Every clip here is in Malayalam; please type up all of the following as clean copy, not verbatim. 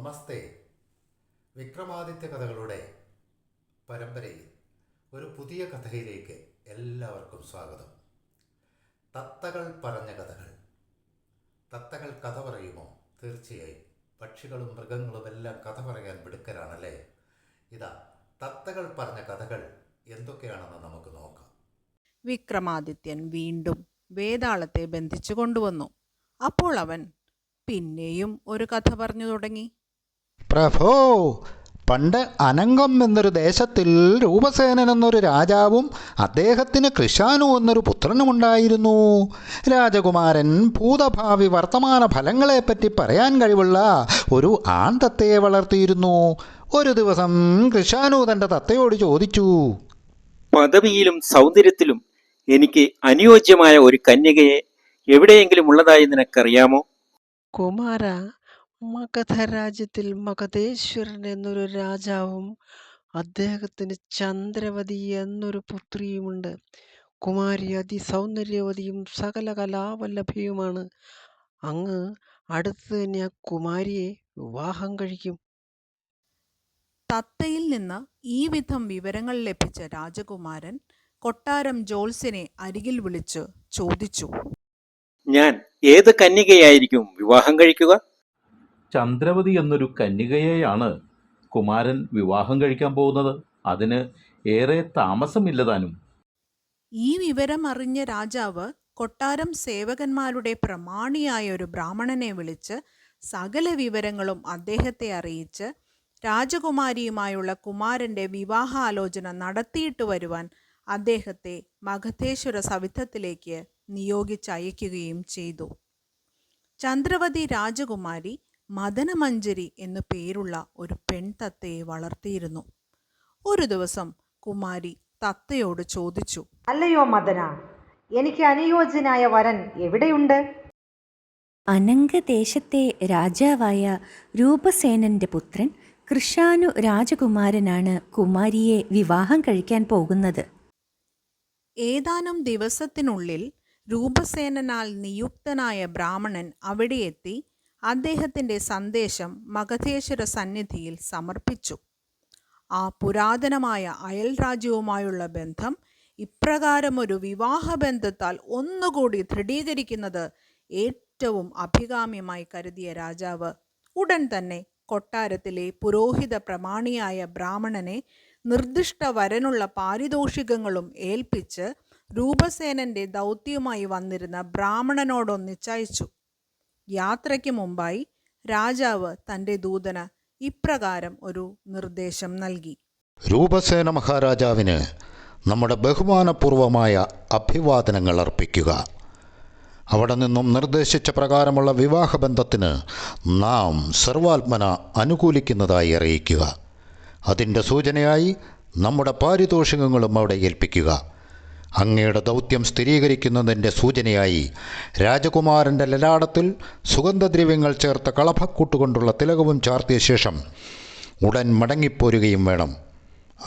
നമസ്തേ. വിക്രമാദിത്യ കഥകളുടെ പരമ്പരയിൽ ഒരു പുതിയ കഥയിലേക്ക് എല്ലാവർക്കും സ്വാഗതം. തത്തകൾ പറഞ്ഞ കഥകൾ. തത്തകൾ കഥ പറയുമോ? തീർച്ചയായും. പക്ഷികളും മൃഗങ്ങളും എല്ലാം കഥ പറയാൻ മിടുക്കരാണല്ലേ. ഇതാ തത്തകൾ പറഞ്ഞ കഥകൾ എന്തൊക്കെയാണെന്ന് നമുക്ക് നോക്കാം. വിക്രമാദിത്യൻ വീണ്ടും വേതാളത്തെ ബന്ധിച്ചു കൊണ്ടുവന്നു. അപ്പോൾ അവൻ പിന്നെയും ഒരു കഥ പറഞ്ഞു തുടങ്ങി. പ്രഭോ, പണ്ട് അനങ്കം എന്നൊരു ദേശത്തിൽ രൂപസേനൻ എന്നൊരു രാജാവും അദ്ദേഹത്തിന് കൃശാനു എന്നൊരു പുത്രനുമുണ്ടായിരുന്നു. രാജകുമാരൻ ഭൂതഭാവി വർത്തമാന ഫലങ്ങളെപ്പറ്റി പറയാൻ കഴിവുള്ള ഒരു ആൺതത്തയെ വളർത്തിയിരുന്നു. ഒരു ദിവസം കൃശാനു തൻ്റെ തത്തയോട് ചോദിച്ചു, പദവിയിലും സൗന്ദര്യത്തിലും എനിക്ക് അനുയോജ്യമായ ഒരു കന്യകയെ എവിടെയെങ്കിലും ഉള്ളതായി നിനക്കറിയാമോ? കുമാര, മഗധ രാജ്യത്തിൽ മഗധേശ്വരൻ എന്നൊരു രാജാവും അദ്ദേഹത്തിന് ചന്ദ്രവതി എന്നൊരു പുത്രിയുമുണ്ട്. കുമാരി അതിസൗന്ദര്യവതിയും സകല കലാവല്ലഭയുമാണ്. അങ്ങ് അടുത്ത് തന്നെ ആ കുമാരിയെ വിവാഹം കഴിക്കും. തത്തയിൽ നിന്ന് ഈ വിധം വിവരങ്ങൾ ലഭിച്ച രാജകുമാരൻ കൊട്ടാരം ജോത്സ്യനെ അരികിൽ വിളിച്ച് ചോദിച്ചു, ഞാൻ ഏത് കന്യകയായിരിക്കും വിവാഹം കഴിക്കുക? ചന്ദ്രവതി എന്നൊരു കന്യകയെയാണ് കുമാരൻ വിവാഹം കഴിക്കാൻ പോകുന്നത്. അതിന് ഏറെ താമസമില്ലതാനും. ഈ വിവരം അറിഞ്ഞ രാജാവ് കൊട്ടാരം സേവകന്മാരുടെ പ്രമാണിയായ ഒരു ബ്രാഹ്മണനെ വിളിച്ച് സകല വിവരങ്ങളും അദ്ദേഹത്തെ അറിയിച്ച് രാജകുമാരിയുമായുള്ള കുമാരൻ്റെ വിവാഹാലോചന നടത്തിയിട്ട് വരുവാൻ അദ്ദേഹത്തെ മഗധേശ്വര സവിധത്തിലേക്ക് നിയോഗിച്ചയക്കുകയും ചെയ്തു. ചന്ദ്രവതി രാജകുമാരി മദനമഞ്ജരി എന്നു പേരുള്ള ഒരു പെൺതത്തയെ വളർത്തിയിരുന്നു. ഒരു ദിവസം കുമാരി തത്തയോട് ചോദിച്ചു, അല്ലയോ മദന, എനിക്ക് അനുയോജ്യനായ വരൻ എവിടെയുണ്ട്? അനംഗദേശത്തെ രാജാവായ രൂപസേനന്റെ പുത്രൻ കൃശാനു രാജകുമാരനാണ് കുമാരിയെ വിവാഹം കഴിക്കാൻ പോകുന്നത്. ഏതാനും ദിവസത്തിനുള്ളിൽ രൂപസേനനാൽ നിയുക്തനായ ബ്രാഹ്മണൻ അവിടെ എത്തി അദ്ദേഹത്തിൻ്റെ സന്ദേശം മഗധേശ്വര സന്നിധിയിൽ സമർപ്പിച്ചു. ആ പുരാതനമായ അയൽ രാജ്യവുമായുള്ള ബന്ധം ഇപ്രകാരമൊരു വിവാഹബന്ധത്താൽ ഒന്നുകൂടി ദൃഢീകരിക്കുന്നത് ഏറ്റവും അഭികാമ്യമായി കരുതിയ രാജാവ് ഉടൻ തന്നെ കൊട്ടാരത്തിലെ പുരോഹിത പ്രമാണിയായ ബ്രാഹ്മണനെ നിർദ്ദിഷ്ട വരനുള്ള പാരിതോഷികങ്ങളും ഏൽപ്പിച്ച് രൂപസേനന്റെ ദൗത്യവുമായി വന്നിരുന്ന ബ്രാഹ്മണനോടൊന്നിച്ചയച്ചു. യാത്രയ്ക്ക് മുമ്പായി രാജാവ് തൻ്റെ ദൂതന് ഇപ്രകാരം ഒരു നിർദ്ദേശം നൽകി. രൂപസേന മഹാരാജാവിന് നമ്മുടെ ബഹുമാനപൂർവമായ അഭിവാദനങ്ങൾ അർപ്പിക്കുക. അവിടെ നിന്നും നിർദ്ദേശിച്ച പ്രകാരമുള്ള വിവാഹബന്ധത്തിന് നാം സർവാത്മന അനുകൂലിക്കുന്നതായി അറിയിക്കുക. അതിൻ്റെ സൂചനയായി നമ്മുടെ പാരിതോഷികങ്ങളും അവിടെ ഏൽപ്പിക്കുക. അങ്ങയുടെ ദൗത്യം സ്ഥിരീകരിക്കുന്നതിൻ്റെ സൂചനയായി രാജകുമാരൻ്റെ ലലാടത്തിൽ സുഗന്ധദ്രവ്യങ്ങൾ ചേർത്ത കളഭക്കൂട്ടുകൊണ്ടുള്ള തിലകവും ചാർത്തിയ ശേഷം ഉടൻ മടങ്ങിപ്പോരുകയും വേണം.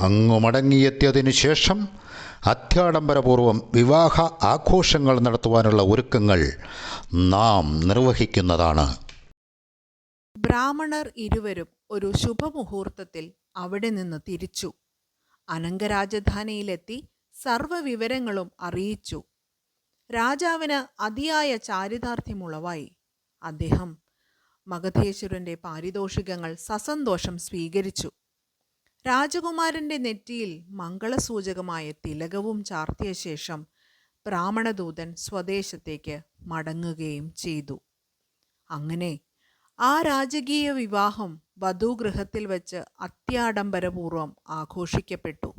അങ്ങ് മടങ്ങിയെത്തിയതിനു ശേഷം അത്യാഡംബരപൂർവം വിവാഹ ആഘോഷങ്ങൾ നടത്തുവാനുള്ള ഒരുക്കങ്ങൾ നാം നിർവഹിക്കുന്നതാണ്. ബ്രാഹ്മണർ ഇരുവരും ഒരു ശുഭമുഹൂർത്തത്തിൽ അവിടെ നിന്ന് തിരിച്ചു. അനംഗരാജധാനിയിലെത്തി സർവ്വവിവരങ്ങളും അറിയിച്ചു. രാജാവിന് അതിയായ ചാരിതാർത്ഥ്യമുളവായി. അദ്ദേഹം മഗധേശ്വരൻ്റെ പാരിതോഷികങ്ങൾ സസന്തോഷം സ്വീകരിച്ചു. രാജകുമാരൻ്റെ നെറ്റിയിൽ മംഗളസൂചകമായ തിലകവും ചാർത്തിയ ശേഷം ബ്രാഹ്മണദൂതൻ സ്വദേശത്തേക്ക് മടങ്ങുകയും ചെയ്തു. അങ്ങനെ ആ രാജകീയ വിവാഹം വധൂഗൃഹത്തിൽ വെച്ച് അത്യാഡംബരപൂർവം ആഘോഷിക്കപ്പെട്ടു.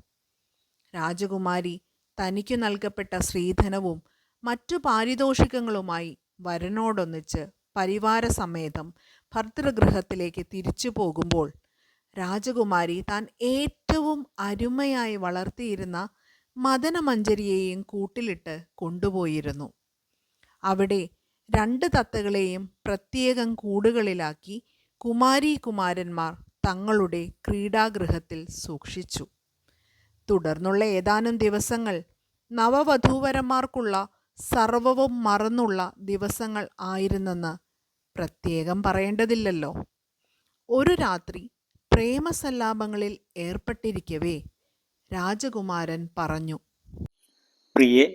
രാജകുമാരി തനിക്കു നൽകപ്പെട്ട സ്ത്രീധനവും മറ്റു പാരിതോഷികങ്ങളുമായി വരനോടൊന്നിച്ച് പരിവാരസമേതം ഭർതൃഗൃഹത്തിലേക്ക് തിരിച്ചു പോകുമ്പോൾ രാജകുമാരി താൻ ഏറ്റവും അരുമയായി വളർത്തിയിരുന്ന മദനമഞ്ജരിയെയും കൂട്ടിലിട്ട് കൊണ്ടുപോയിരുന്നു. അവിടെ 2 തത്തകളെയും പ്രത്യേകം കൂടുകളിലാക്കി കുമാരീകുമാരന്മാർ തങ്ങളുടെ ക്രീഡാഗൃഹത്തിൽ സൂക്ഷിച്ചു. തുടർന്നുള്ള ഏതാനും ദിവസങ്ങൾ നവവധൂവരന്മാർക്കുള്ള സർവവും മറന്നുള്ള ദിവസങ്ങൾ ആയിരുന്നെന്ന് പ്രത്യേകം പറയേണ്ടതില്ലല്ലോ. ഒരു രാത്രി പ്രേമസല്ലാപങ്ങളിൽ ഏർപ്പെട്ടിരിക്കവേ രാജകുമാരൻ പറഞ്ഞു, പ്രിയേ,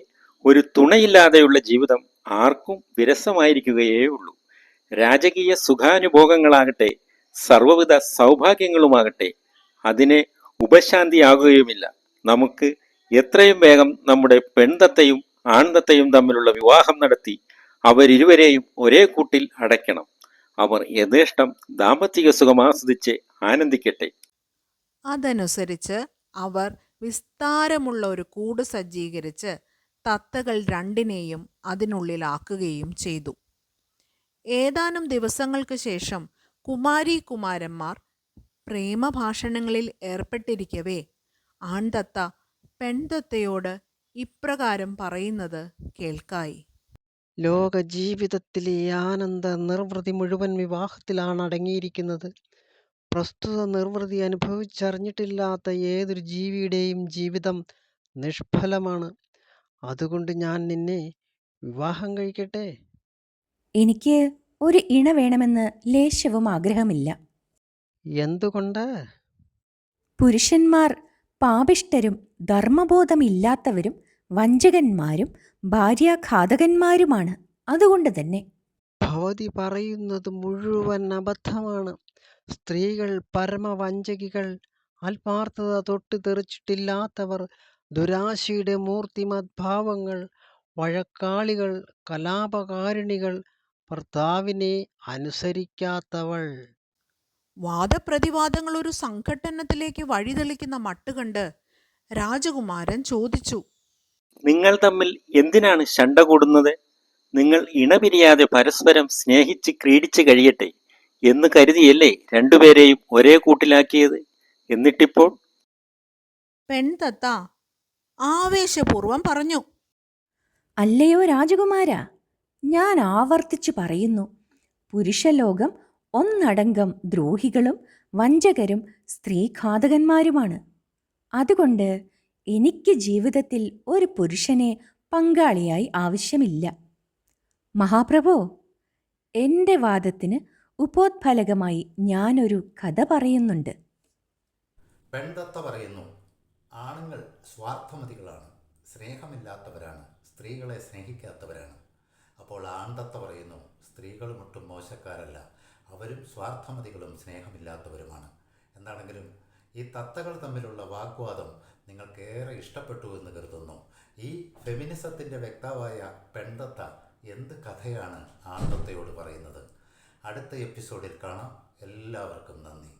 ഒരു തുണയില്ലാതെയുള്ള ജീവിതം ആർക്കും വിരസമായിരിക്കുകയേ ഉള്ളൂ. രാജകീയ സുഖാനുഭോഗങ്ങളാകട്ടെ സർവ്വവിധ സൗഭാഗ്യങ്ങളുമാകട്ടെ അതിന് ഉപശാന്തിയാകുകയുമില്ല. നമുക്ക് എത്രയും വേഗം നമ്മുടെ പെൺതത്തയും ആൺതത്തയും തമ്മിലുള്ള വിവാഹം നടത്തി അവരിരുവരെയും ഒരേ കൂട്ടിൽ അടയ്ക്കണം. അവർ യഥേഷ്ടം ദാമ്പത്തിക സുഖം ആസ്വദിച്ച് ആനന്ദിക്കട്ടെ. അതനുസരിച്ച് അവർ വിസ്താരമുള്ള ഒരു കൂട് സജ്ജീകരിച്ച് തത്തകൾ രണ്ടിനെയും അതിനുള്ളിലാക്കുകയും ചെയ്തു. ഏതാനും ദിവസങ്ങൾക്ക് ശേഷം കുമാരന്മാർ പ്രേമഭാഷണങ്ങളിൽ ഏർപ്പെട്ടിരിക്കവേ ആൺതത്ത പെൺതത്തയോട് ഇപ്രകാരം പറയുന്നത് കേൾക്കായി. ലോക ജീവിതത്തിലെ ആനന്ദ നിർവൃതി മുഴുവൻ വിവാഹത്തിലാണ് അടങ്ങിയിരിക്കുന്നത്. പ്രസ്തുത നിർവൃതി അനുഭവിച്ചറിഞ്ഞിട്ടില്ലാത്ത ഏതൊരു ജീവിയുടെയും ജീവിതം നിഷ്ഫലമാണ്. അതുകൊണ്ട് ഞാൻ നിന്നെ വിവാഹം കഴിക്കട്ടെ. എനിക്ക് ഒരു ഇണ വേണമെന്ന് ലേശവും ആഗ്രഹമില്ല. എന്തുകൊണ്ട്? പുരുഷന്മാർ പാപിഷ്ഠരും ധർമ്മബോധമില്ലാത്തവരും വഞ്ചകന്മാരും ഭാര്യാഘാതകന്മാരുമാണ്. അതുകൊണ്ട് തന്നെ. ഭവതി പറയുന്നത് മുഴുവൻ അബദ്ധമാണ്. സ്ത്രീകൾ പരമവഞ്ചകികൾ, ആത്മാർത്ഥത തൊട്ട് തെറിച്ചിട്ടില്ലാത്തവർ, ദുരാശയുടെ മൂർത്തിമദ്ഭാവങ്ങൾ, വഴക്കാളികൾ, കലാപകാരിണികൾ, ഭർത്താവിനെ അനുസരിക്കാത്തവൾ. വാദപ്രതിവാദങ്ങൾ ഒരു സംഘട്ടനത്തിലേക്ക് വഴിതെളിക്കുന്ന മട്ടുകണ്ട് രാജകുമാരൻ ചോദിച്ചു, നിങ്ങൾ തമ്മിൽ എന്തിനാണ് ശണ്ട കൂടുന്നത്? നിങ്ങൾ ഇണപിരിയാതെ പരസ്പരം സ്നേഹിച്ച് ക്രീഡിച്ച് കഴിയട്ടെ എന്ന് കരുതിയല്ലേ രണ്ടുപേരെയും ഒരേ കൂട്ടിലാക്കിയത്? എന്നിട്ടിപ്പോൾ പെൺതത്ത ആവേശപൂർവം പറഞ്ഞു, അല്ലയോ രാജകുമാര, ഞാൻ ആവർത്തിച്ചു പറയുന്നു, പുരുഷലോകം ഒന്നടങ്കം ദ്രോഹികളും വഞ്ചകരും സ്ത്രീഘാതകന്മാരുമാണ്. അതുകൊണ്ട് എനിക്ക് ജീവിതത്തിൽ ഒരു പുരുഷനെ പങ്കാളിയായി ആവശ്യമില്ല. മഹാപ്രഭോ, എൻ്റെ വാദത്തിന് ഉപോത്ഫലകമായി ഞാനൊരു കഥ പറയുന്നുണ്ട്. പെൺതത്ത പറയുന്നു, ആണുങ്ങൾ സ്വാർത്ഥമതികളാണ്, സ്നേഹമില്ലാത്തവരാണ്, സ്ത്രീകളെ സ്നേഹിക്കാത്തവരാണ്. അപ്പോൾ ആൺതത്ത പറയുന്നു, സ്ത്രീകളും ഒട്ടും മോശക്കാരല്ല, അവരും സ്വാർത്ഥമതികളും സ്നേഹമില്ലാത്തവരുമാണ്. എന്താണെങ്കിലും ഈ തത്തകൾ തമ്മിലുള്ള വാഗ്വാദം നിങ്ങൾക്കേറെ ഇഷ്ടപ്പെട്ടു എന്ന് കരുതുന്നു. ഈ ഫെമിനിസത്തിൻ്റെ വ്യക്താവായ പെൺതത്ത എന്ത് കഥയാണ് ആൺതത്തയോട് പറയുന്നത്? അടുത്ത എപ്പിസോഡിൽ കാണാം. എല്ലാവർക്കും നന്ദി.